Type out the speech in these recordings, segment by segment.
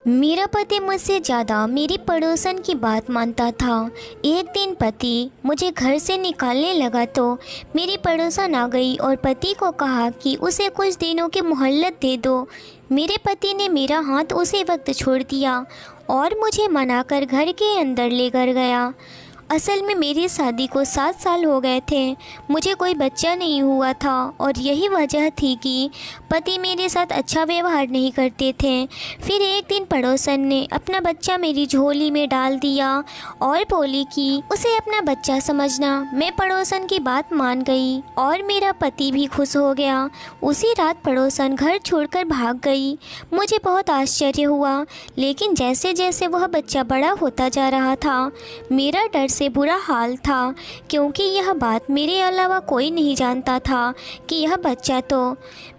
मेरा पति मुझसे ज़्यादा मेरी पड़ोसन की बात मानता था। एक दिन पति मुझे घर से निकालने लगा तो मेरी पड़ोसन आ गई और पति को कहा कि उसे कुछ दिनों की मोहलत दे दो। मेरे पति ने मेरा हाथ उसी वक्त छोड़ दिया और मुझे मनाकर घर के अंदर लेकर गया। असल में मेरी शादी को 7 साल हो गए थे, मुझे कोई बच्चा नहीं हुआ था और यही वजह थी कि पति मेरे साथ अच्छा व्यवहार नहीं करते थे। फिर एक दिन पड़ोसन ने अपना बच्चा मेरी झोली में डाल दिया और बोली कि उसे अपना बच्चा समझना। मैं पड़ोसन की बात मान गई और मेरा पति भी खुश हो गया। उसी रात पड़ोसन घर छोड़कर भाग गई। मुझे बहुत आश्चर्य हुआ, लेकिन जैसे जैसे वह बच्चा बड़ा होता जा रहा था मेरा डर से बुरा हाल था, क्योंकि यह बात मेरे अलावा कोई नहीं जानता था कि यह बच्चा तो।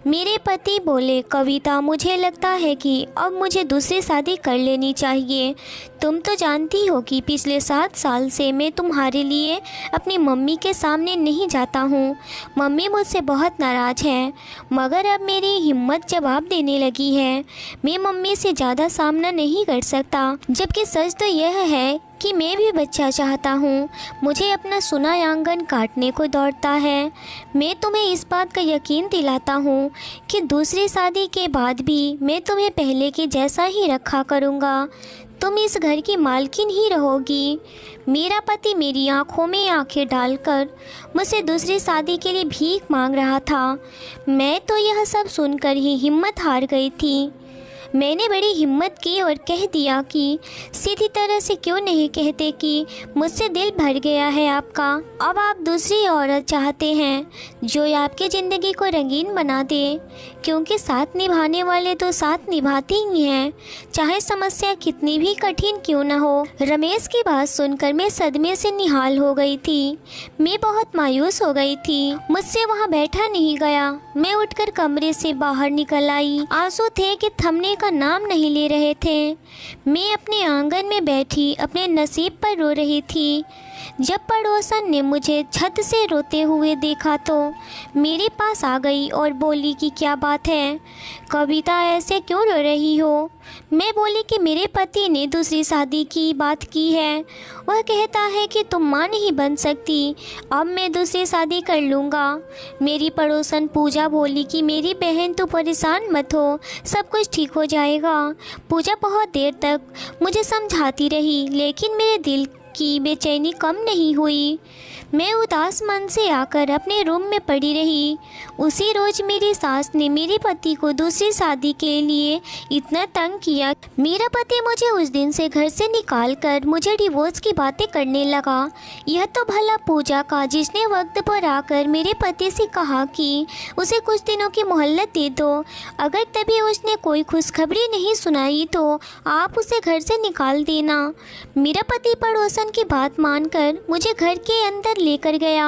मेरे पति बोले, कविता, मुझे लगता है कि अब मुझे दूसरी शादी कर लेनी चाहिए। तुम तो जानती हो कि पिछले 7 साल से मैं तुम्हारे लिए अपनी मम्मी के सामने नहीं जाता हूँ। मम्मी मुझसे बहुत नाराज़ है, मगर अब मेरी हिम्मत जवाब देने लगी है। मैं मम्मी से ज़्यादा सामना नहीं कर सकता, जबकि सच तो यह है कि मैं भी बच्चा चाहता हूँ। मुझे अपना सुना आंगन काटने को दौड़ता है। मैं तुम्हें इस बात का यकीन दिलाता हूँ कि दूसरी शादी के बाद भी मैं तुम्हें पहले के जैसा ही रखा करूँगा। तुम इस घर की मालकिन ही रहोगी। मेरा पति मेरी आंखों में आंखें डालकर मुझसे दूसरी शादी के लिए भीख मांग रहा था। मैं तो यह सब सुनकर ही हिम्मत हार गई थी। मैंने बड़ी हिम्मत की और कह दिया कि सीधी तरह से क्यों नहीं कहते कि मुझसे दिल भर गया है आपका। अब आप दूसरी औरत चाहते हैं जो आपकी ज़िंदगी को रंगीन बना दे, क्योंकि साथ निभाने वाले तो साथ निभाते ही हैं, चाहे समस्या कितनी भी कठिन क्यों न हो। रमेश की बात सुनकर मैं सदमे से निहाल हो गई थी। मैं बहुत मायूस हो गई थी। मुझसे वहाँ बैठा नहीं गया। मैं उठकर कमरे से बाहर निकल आई। आंसू थे कि थमने का नाम नहीं ले रहे थे। मैं अपने आंगन में बैठी अपने नसीब पर रो रही थी। जब पड़ोसन ने मुझे छत से रोते हुए देखा तो मेरे पास आ गई और बोली कि क्या बात है कविता, ऐसे क्यों रो रही हो। मैं बोली कि मेरे पति ने दूसरी शादी की बात की है। वह कहता है कि तुम माँ नहीं बन सकती, अब मैं दूसरी शादी कर लूँगा। मेरी पड़ोसन पूजा बोली कि मेरी बहन, तू परेशान मत हो, सब कुछ ठीक हो जाएगा। पूजा बहुत देर तक मुझे समझाती रही, लेकिन मेरे दिल की बेचैनी कम नहीं हुई। मैं उदास मन से आकर अपने रूम में पड़ी रही। उसी रोज मेरी सास ने मेरे पति को दूसरी शादी के लिए इतना तंग किया। मेरा पति मुझे उस दिन से घर से निकालकर मुझे डिवोर्स की बातें करने लगा। यह तो भला पूजा का, जिसने वक्त पर आकर मेरे पति से कहा कि उसे कुछ दिनों की मोहलत दे दो। अगर तभी उसने कोई खुशखबरी नहीं सुनाई तो आप उसे घर से निकाल देना। मेरा पति पड़ोसन की बात मानकर मुझे घर के अंदर लेकर गया।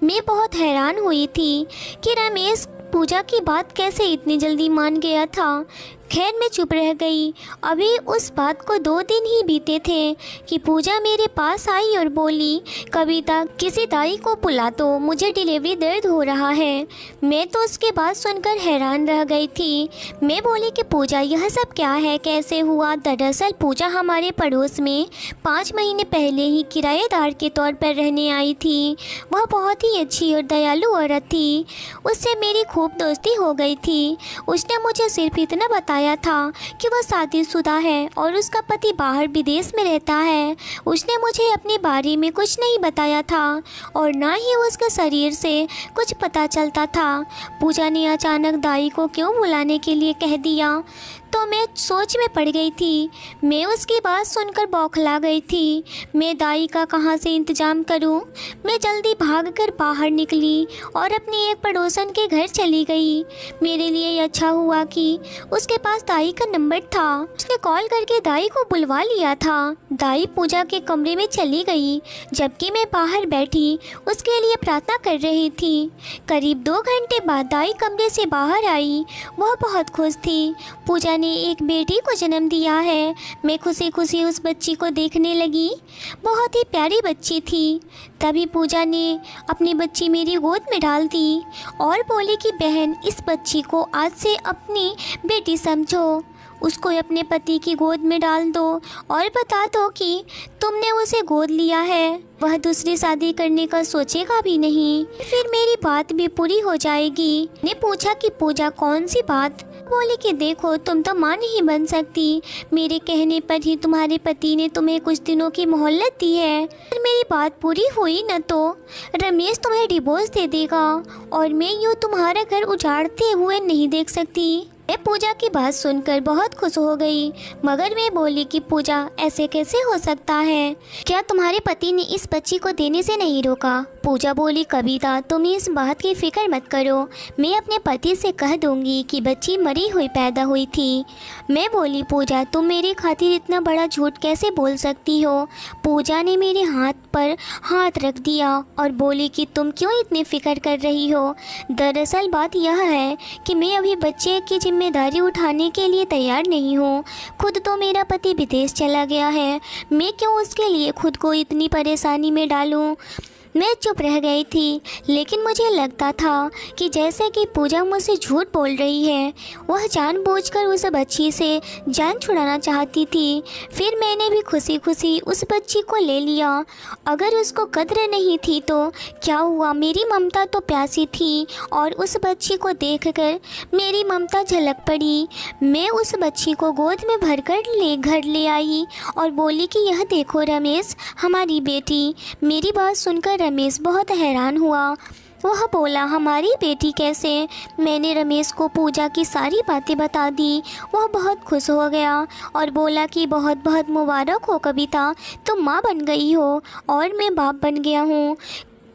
मैं बहुत हैरान हुई थी कि रमेश पूजा की बात कैसे इतनी जल्दी मान गया था। खैर मैं चुप रह गई। अभी उस बात को 2 दिन ही बीते थे कि पूजा मेरे पास आई और बोली, कविता, किसी दाई को बुला दो, मुझे डिलीवरी दर्द हो रहा है। मैं तो उसके बात सुनकर हैरान रह गई थी। मैं बोली कि पूजा, यह सब क्या है, कैसे हुआ। दरअसल पूजा हमारे पड़ोस में 5 महीने पहले ही किराएदार के तौर पर रहने आई थी। वह बहुत ही अच्छी और दयालु औरत थी। उससे मेरी खूब दोस्ती हो गई थी। उसने मुझे सिर्फ इतना बताया था कि वह शादीशुदा है और उसका पति बाहर विदेश में रहता है। उसने मुझे अपने बारे में कुछ नहीं बताया था और ना ही उसके शरीर से कुछ पता चलता था। पूजा ने अचानक दाई को क्यों बुलाने के लिए कह दिया तो मैं सोच में पड़ गई थी। मैं उसकी बात सुनकर बौखला गई थी। मैं दाई का कहाँ से इंतज़ाम करूं। मैं जल्दी भागकर बाहर निकली और अपनी एक पड़ोसन के घर चली गई। मेरे लिए अच्छा हुआ कि उसके पास दाई का नंबर था। उसने कॉल करके दाई को बुलवा लिया था। दाई पूजा के कमरे में चली गई, जबकि मैं बाहर बैठी उसके लिए प्रार्थना कर रही थी। करीब 2 घंटे बाद दाई कमरे से बाहर आई। वह बहुत खुश थी। पूजा ने एक बेटी को जन्म दिया है। मैं खुशी खुशी उस बच्ची को देखने लगी। बहुत ही प्यारी बच्ची थी। तभी पूजा ने अपनी बच्ची मेरी गोद में डाल दी और बोली कि बहन, इस बच्ची को आज से अपनी बेटी समझो। उसको अपने पति की गोद में डाल दो और बता दो कि तुमने उसे गोद लिया है। वह दूसरी शादी करने का सोचेगा भी नहीं, फिर मेरी बात भी पूरी हो जाएगी। ने पूछा कि पूजा कौन सी बात? बोली कि देखो, तुम तो मां नहीं बन सकती। मेरे कहने पर ही तुम्हारे पति ने तुम्हें कुछ दिनों की मोहलत दी है। फिर मेरी बात पूरी हुई न तो रमेश तुम्हें डिवोर्स दे देगा और मैं यूँ तुम्हारा घर उजाड़ते हुए नहीं देख सकती। मैं पूजा की बात सुनकर बहुत खुश हो गई, मगर मैं बोली कि पूजा ऐसे कैसे हो सकता है? क्या तुम्हारे पति ने इस बच्ची को देने से नहीं रोका? पूजा बोली, कविता तुम इस बात की फिक्र मत करो, मैं अपने पति से कह दूंगी कि बच्ची मरी हुई पैदा हुई थी। मैं बोली, पूजा तुम मेरी खातिर इतना बड़ा झूठ कैसे बोल सकती हो? पूजा ने मेरे हाथ पर हाथ रख दिया और बोली कि तुम क्यों इतनी फिक्र कर रही हो? दरअसल बात यह है कि मैं अभी बच्चे की जिम्मेदारी उठाने के लिए तैयार नहीं हूँ। खुद तो मेरा पति विदेश चला गया है, मैं क्यों उसके लिए खुद को इतनी परेशानी में डालूँ? मैं चुप रह गई थी, लेकिन मुझे लगता था कि जैसे कि पूजा मुझसे झूठ बोल रही है। वह जानबूझकर उस बच्ची से जान छुड़ाना चाहती थी। फिर मैंने भी खुशी खुशी उस बच्ची को ले लिया। अगर उसको कद्र नहीं थी तो क्या हुआ, मेरी ममता तो प्यासी थी और उस बच्ची को देखकर मेरी ममता झलक पड़ी। मैं उस बच्ची को गोद में भरकर घर ले आई और बोली कि यह देखो रमेश, हमारी बेटी। मेरी बात सुनकर रमेश बहुत हैरान हुआ। वह बोला, हमारी बेटी कैसे? मैंने रमेश को पूजा की सारी बातें बता दी। वह बहुत खुश हो गया और बोला कि बहुत बहुत मुबारक हो कविता, तुम माँ बन गई हो और मैं बाप बन गया हूँ।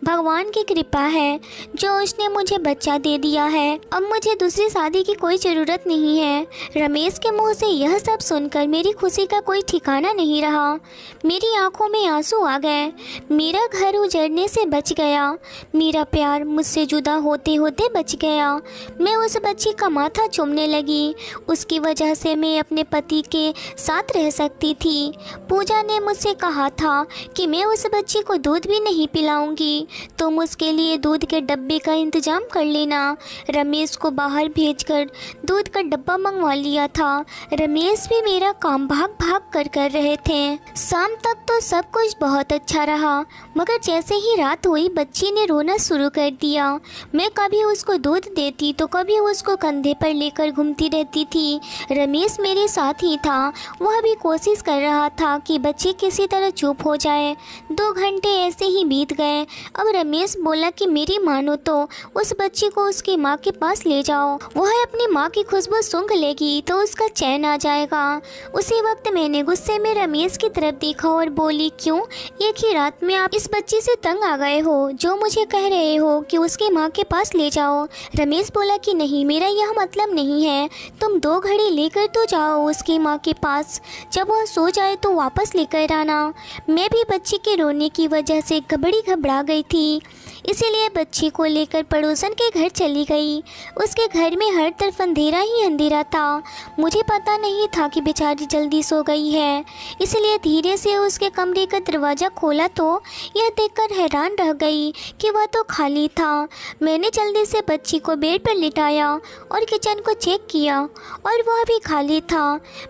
भगवान की कृपा है जो उसने मुझे बच्चा दे दिया है। अब मुझे दूसरी शादी की कोई ज़रूरत नहीं है। रमेश के मुंह से यह सब सुनकर मेरी खुशी का कोई ठिकाना नहीं रहा। मेरी आंखों में आंसू आ गए। मेरा घर उजड़ने से बच गया, मेरा प्यार मुझसे जुदा होते होते बच गया। मैं उस बच्ची का माथा चूमने लगी। उसकी वजह से मैं अपने पति के साथ रह सकती थी। पूजा ने मुझसे कहा था कि मैं उस बच्ची को दूध भी नहीं पिलाऊंगी, तुम उसके लिए दूध के डब्बे का इंतजाम कर लेना। रमेश को बाहर भेजकर दूध का डब्बा मंगवा लिया था। रमेश भी मेरा काम भाग भाग कर रहे थे। शाम तक तो सब कुछ बहुत अच्छा रहा, मगर जैसे ही रात हुई बच्ची ने रोना शुरू कर दिया। मैं कभी उसको दूध देती तो कभी उसको कंधे पर लेकर घूमती रहती थी। रमेश मेरे साथ ही था। वह भी कोशिश कर रहा था कि बच्ची किसी तरह चुप हो जाए। 2 घंटे ऐसे ही बीत गए। अब रमेश बोला कि मेरी मानो तो उस बच्ची को उसकी माँ के पास ले जाओ, वह अपनी माँ की खुशबू सूंघ लेगी तो उसका चैन आ जाएगा। उसी वक्त मैंने गुस्से में रमेश की तरफ देखा और बोली, क्यों एक ही रात में आप इस बच्ची से तंग आ गए हो जो मुझे कह रहे हो कि उसकी माँ के पास ले जाओ? रमेश बोला कि नहीं, मेरा यह मतलब नहीं है। तुम 2 घड़ी लेकर तो जाओ उसकी माँ के पास, जब वह सो जाए तो वापस लेकर आना। मैं भी बच्ची के रोने की वजह से घबरा गई थी, इसीलिए बच्ची को लेकर पड़ोसन के घर चली गई। उसके घर में हर तरफ अंधेरा ही अंधेरा था। मुझे पता नहीं था कि बेचारी जल्दी सो गई है, इसलिए धीरे से उसके कमरे का दरवाज़ा खोला तो यह देखकर हैरान रह गई कि वह तो खाली था। मैंने जल्दी से बच्ची को बेड पर लिटाया और किचन को चेक किया और वह भी खाली था।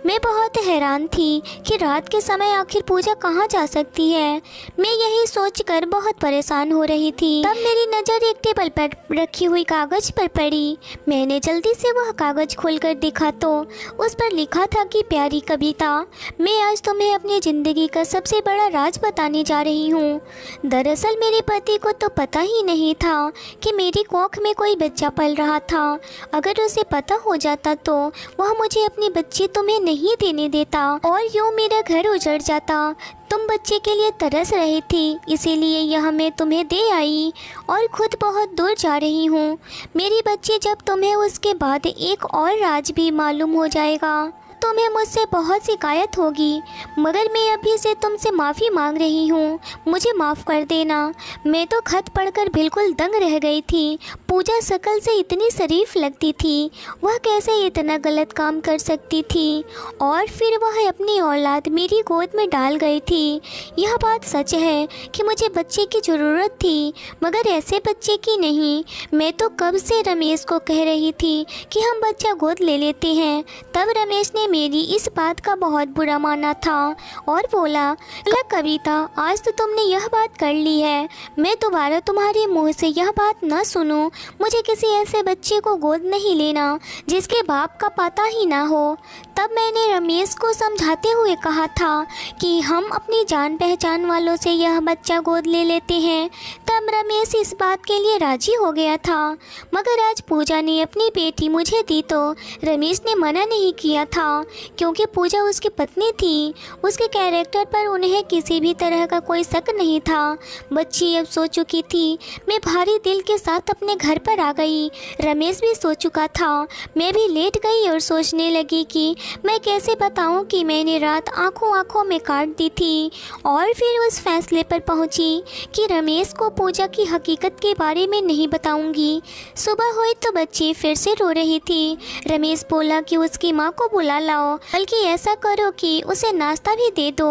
मैं बहुत हैरान थी कि रात के समय आखिर पूजा कहाँ जा सकती है। मैं यही सोचकर बहुत परेशान हो रही थी। तब मेरी नज़र एक टेबल पर रखी हुई कागज़ पर पड़ी। मैंने जल्दी से वह कागज़ खोलकर देखा तो उस पर लिखा था कि प्यारी कविता, मैं आज तुम्हें अपनी ज़िंदगी का सबसे बड़ा राज बताने जा रही हूँ। दरअसल मेरे पति को तो पता ही नहीं था कि मेरी कोख में कोई बच्चा पल रहा था। अगर उसे पता हो जाता तो वह मुझे अपनी बच्ची तुम्हें नहीं देने देता और यूँ मेरा घर उजड़ जाता। तुम बच्चे के लिए तरस रही थी, इसीलिए यह मैं तुम्हें दे आई और खुद बहुत दूर जा रही हूँ। मेरी बच्ची जब तुम्हें उसके बाद एक और राज भी मालूम हो जाएगा, तुम्हें मुझसे बहुत शिकायत होगी, मगर मैं अभी से तुमसे माफ़ी मांग रही हूँ, मुझे माफ़ कर देना। मैं तो खत पढ़कर बिल्कुल दंग रह गई थी। पूजा शक्ल से इतनी शरीफ लगती थी, वह कैसे इतना गलत काम कर सकती थी? और फिर वह अपनी औलाद मेरी गोद में डाल गई थी। यह बात सच है कि मुझे बच्चे की ज़रूरत थी, मगर ऐसे बच्चे की नहीं। मैं तो कब से रमेश को कह रही थी कि हम बच्चा गोद ले लेते हैं। तब रमेश ने ने मेरी इस बात का बहुत बुरा माना था और बोला, कविता, आज तो तुमने यह बात कर ली है, मैं दोबारा तुम्हारे मुंह से यह बात न सुनूं। मुझे किसी ऐसे बच्चे को गोद नहीं लेना जिसके बाप का पता ही ना हो। तब मैंने रमेश को समझाते हुए कहा था कि हम अपनी जान पहचान वालों से यह बच्चा गोद ले लेते हैं। तब रमेश इस बात के लिए राजी हो गया था, मगर आज पूजा ने अपनी बेटी मुझे दी तो रमेश ने मना नहीं किया था, क्योंकि पूजा उसकी पत्नी थी। उसके कैरेक्टर पर उन्हें किसी भी तरह का कोई शक नहीं था। बच्ची अब सो चुकी थी। मैं भारी दिल के साथ अपने घर पर आ गई। रमेश भी सो चुका था। मैं भी लेट गई और सोचने लगी कि मैं कैसे बताऊं कि मैंने रात आंखों आंखों में काट दी थी, और फिर उस फैसले पर पहुंची कि रमेश को पूजा की हकीकत के बारे में नहीं बताऊंगी। सुबह हुई तो बच्ची फिर से रो रही थी। रमेश बोला कि उसकी माँ को बुला लाओ, बल्कि ऐसा करो कि उसे नाश्ता भी दे दो,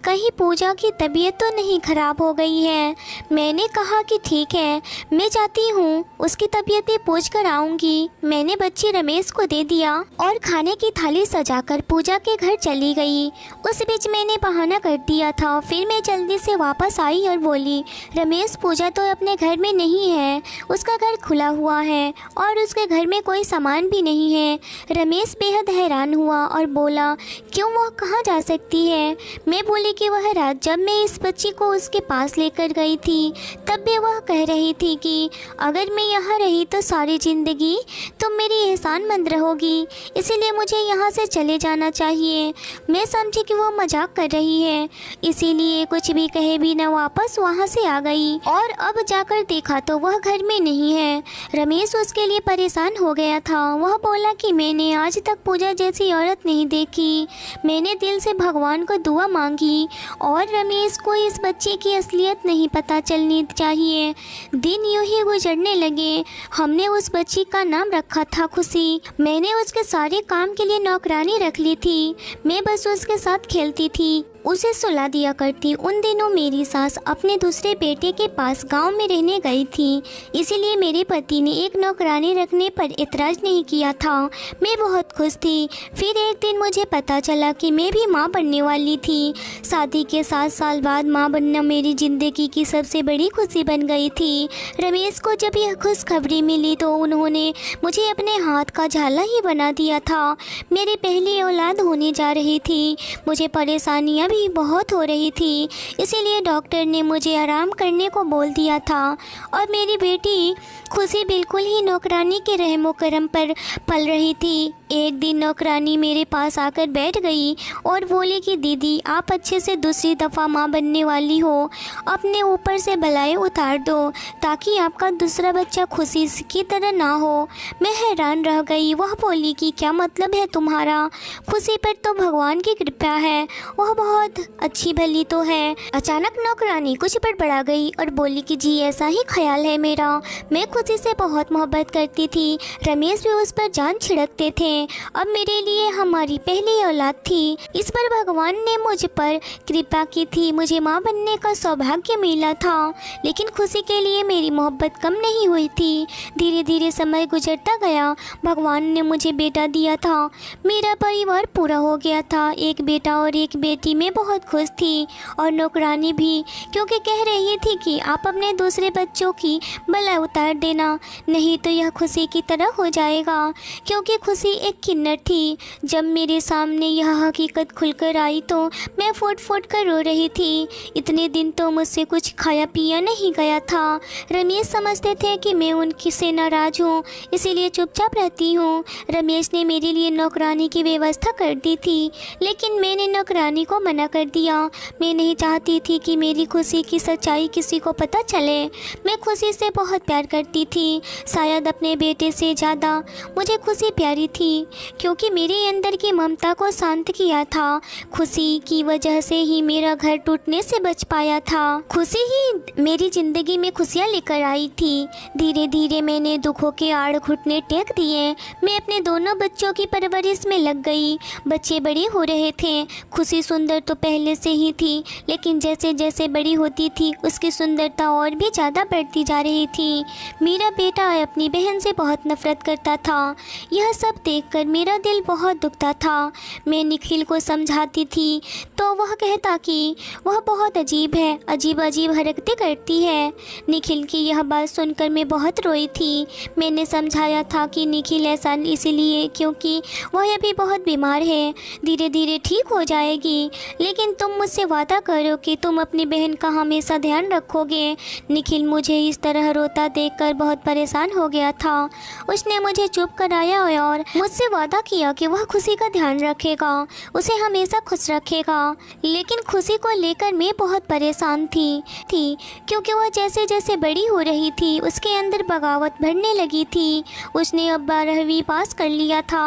कहीं पूजा की तबीयत तो नहीं खराब हो गई है। मैंने कहा कि ठीक है, मैं जाती हूँ, उसकी तबीयत भी पूछ कर आऊँगी। मैंने बच्ची रमेश को दे दिया और खाने की थाली सजाकर पूजा के घर चली गई। उस बीच मैंने बहाना कर दिया था। फिर मैं जल्दी से वापस आई और बोली, रमेश, पूजा तो अपने घर में नहीं है, उसका घर खुला हुआ है और उसके घर में कोई सामान भी नहीं है। रमेश बेहद हैरान हुआ और बोला, क्यों, वह कहाँ जा सकती है? मैं बोली कि वह रात जब मैं इस बच्ची को उसके पास लेकर गई थी, तब भी वह कह रही थी कि अगर मैं यहाँ रही तो सारी ज़िंदगी तुम मेरी एहसानमंद रहोगी, इसीलिए मुझे यहाँ से चले जाना चाहिए। मैं समझी कि वो मजाक कर रही है, इसीलिए कुछ भी कहे बिना वापस वहाँ से आ गई और अब जाकर देखा तो वह घर में नहीं है। रमेश उसके लिए परेशान हो गया था। वह बोला कि मैंने आज तक पूजा जैसी औरत नहीं देखी। मैंने दिल से भगवान को दुआ मांगी और रमेश को इस बच्चे की असलियत नहीं पता चलनी चाहिए। दिन यूं ही गुजरने लगे। हमने उस बच्ची का नाम रखा था खुशी। मैंने उसके सारे काम के लिए नौकरानी रख ली थी। मैं बस उसके साथ खेलती थी, उसे सुला दिया करती। उन दिनों मेरी सास अपने दूसरे बेटे के पास गांव में रहने गई थी, इसीलिए मेरे पति ने एक नौकरानी रखने पर इतराज़ नहीं किया था। मैं बहुत खुश थी। फिर एक दिन मुझे पता चला कि मैं भी माँ बनने वाली थी। शादी के 7 साल बाद माँ बनना मेरी ज़िंदगी की सबसे बड़ी खुशी बन गई थी। रमेश को जब यह खुशखबरी मिली तो उन्होंने मुझे अपने हाथ का झाला ही बना दिया था। मेरी पहली औलाद होने जा रही थी। मुझे परेशानियाँ भी बहुत हो रही थी, इसीलिए डॉक्टर ने मुझे आराम करने को बोल दिया था। और मेरी बेटी खुशी बिल्कुल ही नौकरानी के रहमो करम पर पल रही थी। एक दिन नौकरानी मेरे पास आकर बैठ गई और बोली कि दीदी, आप अच्छे से दूसरी दफ़ा माँ बनने वाली हो, अपने ऊपर से बलाएं उतार दो ताकि आपका दूसरा बच्चा खुशी की तरह ना हो। मैं हैरान रह गई। वह बोली कि क्या मतलब है तुम्हारा? खुशी पर तो भगवान की कृपा है, वह बहुत अच्छी भली तो है। अचानक नौकरानी कुछ बड़बड़ा गई और बोली कि जी ऐसा ही ख्याल है मेरा। मैं खुशी से बहुत मोहब्बत करती थी। रमेश भी उस पर जान छिड़कते थे। अब मेरे लिए हमारी पहली औलाद थी। इस पर भगवान ने मुझ पर कृपा की थी। मुझे माँ बनने का सौभाग्य मिला था, लेकिन खुशी के लिए मेरी मोहब्बत कम नहीं हुई थी। धीरे धीरे समय गुजरता गया। भगवान ने मुझे बेटा दिया था। मेरा परिवार पूरा हो गया था। एक बेटा और एक बेटी। मैं बहुत खुश थी और नौकरानी भी, क्योंकि कह रही थी कि आप अपने दूसरे बच्चों की बला उतार देना, नहीं तो यह खुशी की तरह हो जाएगा। क्योंकि खुशी एक किन्नर थी। जब मेरे सामने यह हकीकत खुलकर आई तो मैं फूट फूट कर रो रही थी। इतने दिन तो मुझसे कुछ खाया पिया नहीं गया था। रमेश समझते थे कि मैं उनकी से नाराज़ हूँ, इसीलिए चुपचाप रहती हूँ। रमेश ने मेरे लिए नौकरानी की व्यवस्था कर दी थी, लेकिन मैंने नौकरानी को मना कर दिया। मैं नहीं चाहती थी कि मेरी खुशी की सच्चाई किसी को पता चले। मैं खुशी से बहुत प्यार करती थी, शायद अपने बेटे से ज़्यादा मुझे खुशी प्यारी थी, क्योंकि मेरे अंदर की ममता को शांत किया था। खुशी की वजह से ही मेरा घर टूटने से बच पाया था। खुशी ही मेरी ज़िंदगी में खुशियाँ लेकर आई थी। धीरे धीरे मैंने दुखों के आड़ घुटने टेक दिए। मैं अपने दोनों बच्चों की परवरिश में लग गई। बच्चे बड़े हो रहे थे। खुशी सुंदर तो पहले से ही थी, लेकिन जैसे जैसे बड़ी होती थी उसकी सुंदरता और भी ज़्यादा बढ़ती जा रही थी। मेरा बेटा अपनी बहन से बहुत नफरत करता था। यह सब देख देखकर मेरा दिल बहुत दुखता था। मैं निखिल को समझाती थी तो वह कहता कि वह बहुत अजीब है, अजीब अजीब हरकतें करती है। निखिल की यह बात सुनकर मैं बहुत रोई थी। मैंने समझाया था कि निखिल ऐसा इसलिए क्योंकि वह अभी बहुत बीमार है, धीरे धीरे ठीक हो जाएगी, लेकिन तुम मुझसे वादा करो कि तुम अपनी बहन का हमेशा ध्यान रखोगे। निखिल मुझे इस तरह रोता देखकर बहुत परेशान हो गया था। उसने मुझे चुप कराया और मुझसे वादा किया कि वह खुशी का ध्यान रखेगा, उसे हमेशा खुश रखेगा। लेकिन खुशी को लेकर मैं बहुत परेशान थी क्योंकि वह जैसे जैसे बड़ी हो रही थी उसके अंदर बगावत बढ़ने लगी थी। उसने अब 12वीं पास कर लिया था।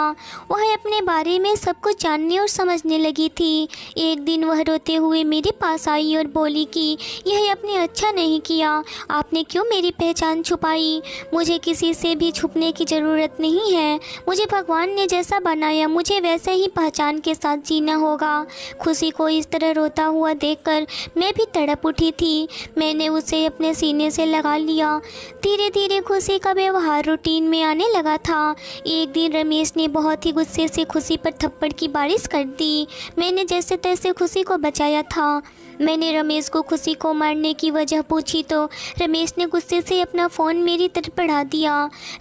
वह अपने बारे में सब कुछ जानने और समझने लगी थी। एक दिन वह रोते हुए मेरे पास आई और बोली कि यह आपने अच्छा नहीं किया, आपने क्यों मेरी पहचान छुपाई। मुझे किसी से भी छुपने की ज़रूरत नहीं है। मुझे भगवान ने जैसा बनाया मुझे वैसे ही पहचान के साथ जीना होगा। खुशी को इस तरह रोता हुआ देखकर मैं भी तड़प उठी थी। मैंने उसे अपने सीने से लगा लिया। धीरे धीरे खुशी का व्यवहार रूटीन में आने लगा था। एक दिन रमेश ने बहुत ही गुस्से से खुशी पर थप्पड़ की बारिश कर दी। मैंने जैसे तैसे खुशी को बचाया था। मैंने रमेश को खुशी को मारने की वजह पूछी तो रमेश ने गुस्से से अपना फ़ोन मेरी तरफ बढ़ा दिया।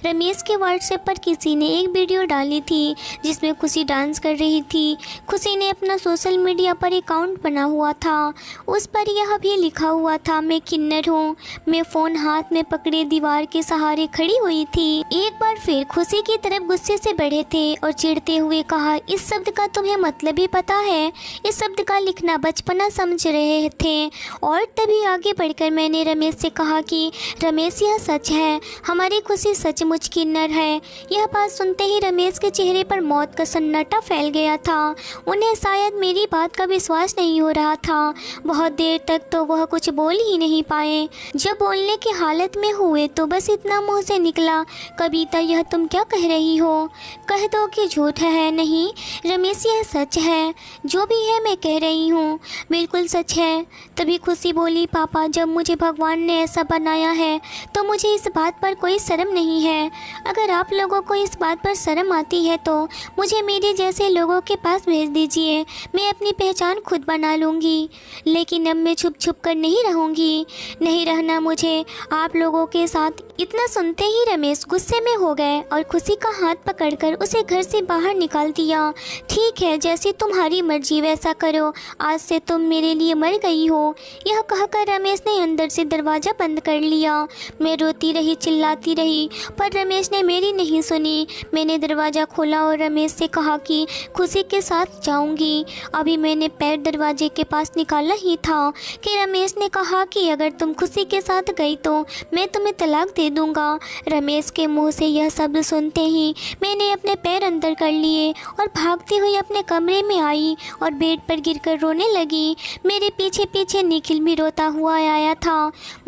रमेश के व्हाट्सएप पर किसी ने एक वीडियो डाली थी जिसमें खुशी डांस कर रही थी। खुशी ने अपना सोशल मीडिया पर अकाउंट बना हुआ था। उस पर यह भी लिखा हुआ था, मैं किन्नर हूँ। मैं फ़ोन हाथ में पकड़े दीवार के सहारे खड़ी हुई थी। एक बार फिर खुशी की तरफ गुस्से से बढ़े थे और चिढ़ते हुए कहा, इस शब्द का तुम्हें मतलब ही पता है? इस शब्द का लिखना बचपना समझ रहे थे। और तभी आगे बढ़कर मैंने रमेश से कहा कि रमेश यह सच है, हमारी खुशी सचमुच किन्नर है। यह बात सुनते ही रमेश के चेहरे पर मौत का सन्नाटा फैल गया था। उन्हें शायद मेरी बात का विश्वास नहीं हो रहा था। बहुत देर तक तो वह कुछ बोल ही नहीं पाए। जब बोलने की हालत में हुए तो बस इतना मुंह से निकला, कविता यह तुम क्या कह रही हो? कह दो कि झूठ है। नहीं रमेश यह सच है, जो भी है मैं कह रही हूँ, बिल्कुल सच है। तभी खुशी बोली, पापा जब मुझे भगवान ने ऐसा बनाया है तो मुझे इस बात पर कोई शर्म नहीं है। अगर आप लोगों को इस बात पर शर्म आती है तो मुझे मेरे जैसे लोगों के पास भेज दीजिए, मैं अपनी पहचान खुद बना लूँगी। लेकिन अब मैं छुप छुप कर नहीं रहूँगी, नहीं रहना मुझे आप लोगों के साथ। इतना सुनते ही रमेश गुस्से में हो गए और खुशी का हाथ पकड़कर उसे घर से बाहर निकाल दिया। ठीक है, जैसी तुम्हारी मर्जी वैसा करो, आज से तुम मेरे लिए मर गई हो। यह कहकर रमेश ने अंदर से दरवाज़ा बंद कर लिया। मैं रोती रही, चिल्लाती रही, पर रमेश ने मेरी नहीं सुनी। मैंने दरवाज़ा खोला और रमेश से कहा कि खुशी के साथ जाऊंगी। अभी मैंने पैर दरवाजे के पास निकाला ही था कि रमेश ने कहा कि अगर तुम खुशी के साथ गई तो मैं तुम्हें तलाक दे दूंगा। रमेश के मुंह से यह शब्द सुनते ही मैंने अपने पैर अंदर कर लिए और भागती हुई अपने कमरे में आई और बेड पर गिरकर रोने लगी। मेरे पीछे पीछे निखिल भी रोता हुआ आया था।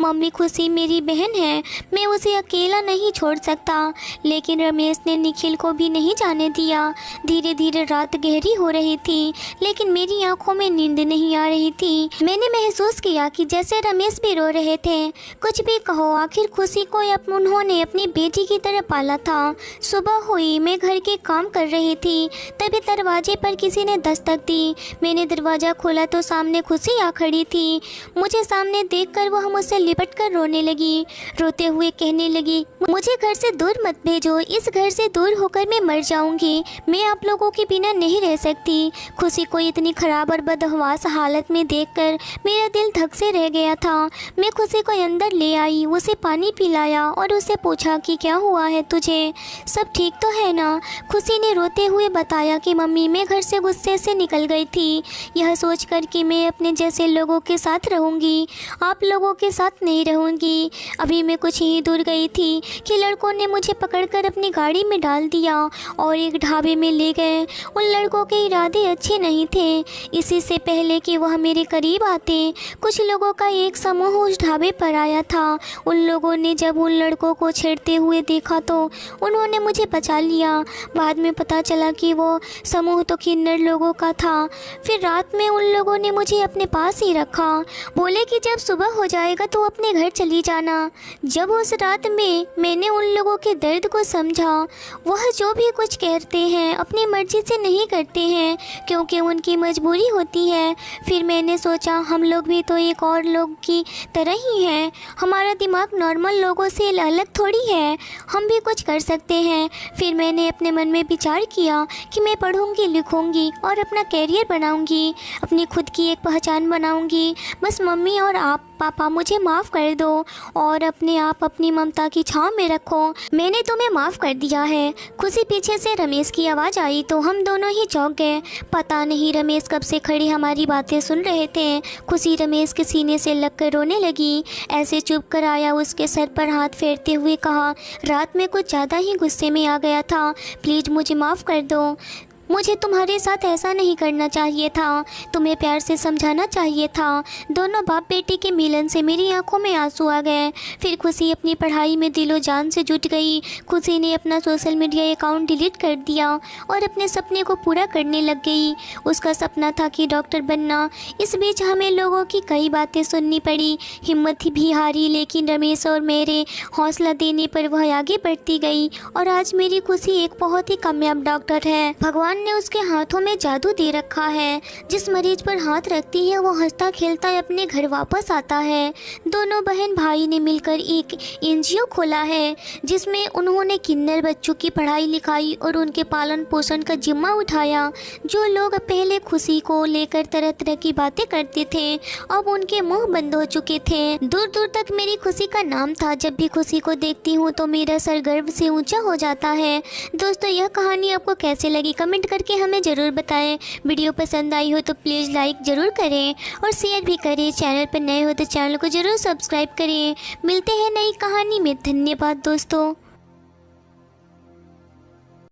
मम्मी खुशी मेरी बहन है, मैं उसे अकेला नहीं छोड़ सकता। लेकिन रमेश ने निखिल को भी नहीं जाने दिया। धीरे धीरे रात गहरी हो रही थी लेकिन मेरी आंखों में नींद नहीं आ रही थी। मैंने महसूस किया कि जैसे रमेश भी रो रहे थे। कुछ भी कहो, आखिर खुशी को उन्होंने अपनी बेटी की तरह पाला था। सुबह हुई, मैं घर के काम कर रही थी, तभी दरवाजे पर किसी ने दस्तक दी। मैंने दरवाज़ा खोला तो सामने खुशी आ खड़ी थी। मुझे सामने देखकर वह मुझसे लिपट कर रोने लगी। रोते हुए कहने लगी, मुझे घर से दूर मत भेजो, इस घर से दूर होकर मैं मर जाऊंगी। मैं आप लोगों के बिना नहीं रह सकती। खुशी को इतनी खराब और बदहवास हालत में देखकर मेरा दिल धक से रह गया था। मैं खुशी को अंदर ले आई, उसे पानी पिलाया और उससे पूछा कि क्या हुआ है तुझे, सब ठीक तो है ना? खुशी ने रोते हुए बताया कि मम्मी मैं घर से गुस्से से निकल गई थी, यह सोचकर कि मैं अपने जैसे लोगों के साथ रहूंगी, आप लोगों के साथ नहीं रहूंगी। अभी मैं कुछ ही दूर गई थी कि लड़कों ने मुझे पकड़कर अपनी गाड़ी में डाल दिया और एक ढाबे में ले गए। उन लड़कों के इरादे अच्छे नहीं थे। इसी से पहले कि वह मेरे करीब आते, कुछ लोगों का एक समूह उस ढाबे पर आया था। उन लोगों ने जब उन लड़कों को छेड़ते हुए देखा तो उन्होंने मुझे बचा लिया। बाद में पता चला कि वो समूह तो किन्नर लोगों का था। फिर रात में उन लोगों ने मुझे अपने पास ही रखा। बोले कि जब सुबह हो जाएगा तो अपने घर चली जाना। जब उस रात में मैंने उन लोगों के दर्द को समझा, वह जो भी कुछ कहते हैं अपनी मर्ज़ी से नहीं करते हैं क्योंकि उनकी मजबूरी होती है। फिर मैंने सोचा हम लोग भी तो एक और लोग की तरह ही हैं, हमारा दिमाग नॉर्मल लोगों से अलग थोड़ी है, हम भी कुछ कर सकते हैं। फिर मैंने अपने मन में विचार किया कि मैं पढ़ूंगी, लिखूंगी और अपना कैरियर बनाऊंगी, अपनी खुद की एक पहचान बनाऊंगी। बस मम्मी और आप पापा मुझे माफ़ कर दो और अपने आप अपनी ममता की छाँव में रखो, मैंने तुम्हें माफ़ कर दिया है। खुशी पीछे से रमेश की आवाज़ आई तो हम दोनों ही चौंक गए। पता नहीं रमेश कब से खड़े हमारी बातें सुन रहे थे। खुशी रमेश के सीने से लगकर रोने लगी। ऐसे चुप कर आया, उसके सर पर हाथ फेरते हुए कहा, रात में कुछ ज़्यादा ही गुस्से में आ गया था, प्लीज़ मुझे माफ़ कर दो। मुझे तुम्हारे साथ ऐसा नहीं करना चाहिए था, तुम्हें प्यार से समझाना चाहिए था। दोनों बाप बेटी के मिलन से मेरी आंखों में आंसू आ गए। फिर खुशी अपनी पढ़ाई में दिलो जान से जुट गई। खुशी ने अपना सोशल मीडिया अकाउंट डिलीट कर दिया और अपने सपने को पूरा करने लग गई। उसका सपना था कि डॉक्टर बनना। इस बीच हमें लोगों की कई बातें सुननी पड़ी, हिम्मत भी हारी, लेकिन रमेश और मेरे हौसला देने पर वह आगे बढ़ती गई और आज मेरी खुशी एक बहुत ही कामयाब डॉक्टर है। भगवान ने उसके हाथों में जादू दे रखा है। जिस मरीज पर हाथ रखती है वो हंसता खेलता अपने घर वापस आता है। दोनों बहन भाई ने मिलकर एक एनजीओ खोला है जिसमें उन्होंने किन्नर बच्चों की पढ़ाई लिखाई और उनके पालन पोषण का जिम्मा उठाया। जो लोग पहले खुशी को लेकर तरह तरह की बातें करते थे अब उनके मुंह बंद हो चुके थे। दूर दूर तक मेरी खुशी का नाम था। जब भी खुशी को देखती हूँ तो मेरा सर गर्व से ऊंचा हो जाता है। दोस्तों, यह कहानी आपको कैसे लगी कमेंट करके हमें ज़रूर बताएं। वीडियो पसंद आई हो तो प्लीज़ लाइक ज़रूर करें और शेयर भी करें। चैनल पर नए हो तो चैनल को ज़रूर सब्सक्राइब करें। मिलते हैं नई कहानी में। धन्यवाद दोस्तों।